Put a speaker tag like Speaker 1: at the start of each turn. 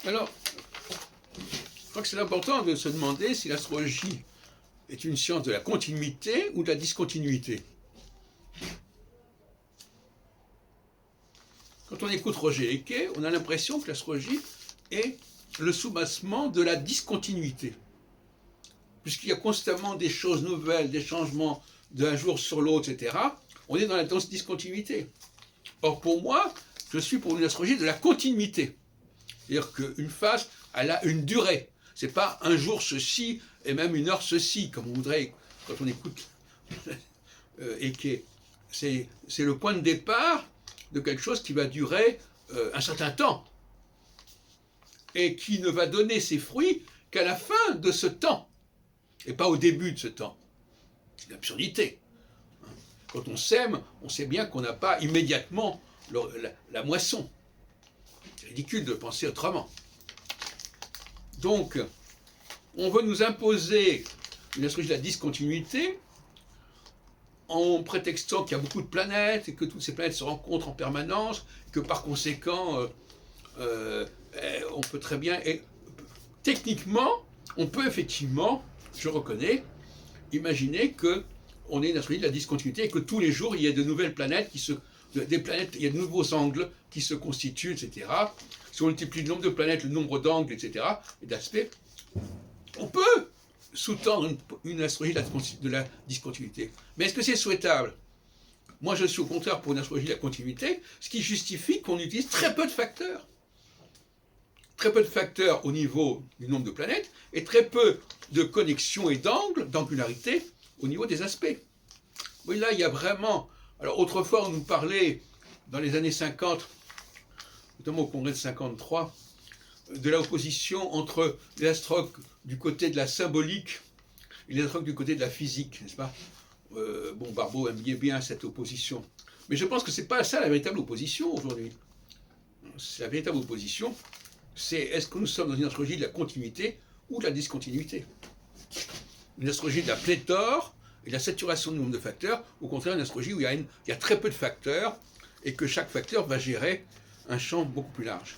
Speaker 1: Alors, je crois que c'est important de se demander si l'astrologie est une science de la continuité ou de la discontinuité. Quand on écoute Roger Eke, on a l'impression que l'astrologie est le soubassement de la discontinuité. Puisqu'il y a constamment des choses nouvelles, des changements d'un jour sur l'autre, etc., on est dans la discontinuité. Or, pour moi, je suis pour une astrologie de la continuité. C'est-à-dire qu'une phase, elle a une durée. Ce n'est pas un jour ceci et même une heure ceci, comme on voudrait quand on écoute Eke. C'est le point de départ de quelque chose qui va durer un certain temps et qui ne va donner ses fruits qu'à la fin de ce temps et pas au début de ce temps. C'est une absurdité. Quand on sème, on sait bien qu'on n'a pas immédiatement la moisson. C'est ridicule de penser autrement. Donc, on veut nous imposer une astrologie de la discontinuité en prétextant qu'il y a beaucoup de planètes et que toutes ces planètes se rencontrent en permanence, que par conséquent, on peut très bien... Et, techniquement, on peut effectivement, je reconnais, imaginer qu'on ait une astrologie de la discontinuité et que tous les jours, il y a de nouvelles planètes il y a de nouveaux angles qui se constituent, etc. Si on multiplie le nombre de planètes, le nombre d'angles, etc., et d'aspects, on peut sous-tendre une astrologie de la discontinuité. Mais est-ce que c'est souhaitable? Moi, je suis au contraire pour une astrologie de la continuité, ce qui justifie qu'on utilise très peu de facteurs. Très peu de facteurs au niveau du nombre de planètes, et très peu de connexions et d'angles, d'angularité, au niveau des aspects. Oui, là, il y a vraiment... Alors, autrefois, on nous parlait, dans les années 50, notamment au congrès de 53, de l'opposition entre les astrologues du côté de la symbolique et les astrologues du côté de la physique, n'est-ce pas? Barbeau aimait bien cette opposition. Mais je pense que ce n'est pas ça la véritable opposition aujourd'hui. La véritable opposition, c'est est-ce que nous sommes dans une astrologie de la continuité ou de la discontinuité? Une astrologie de la pléthore et de la saturation du nombre de facteurs, au contraire une astrologie où il y a très peu de facteurs et que chaque facteur va gérer un champ beaucoup plus large.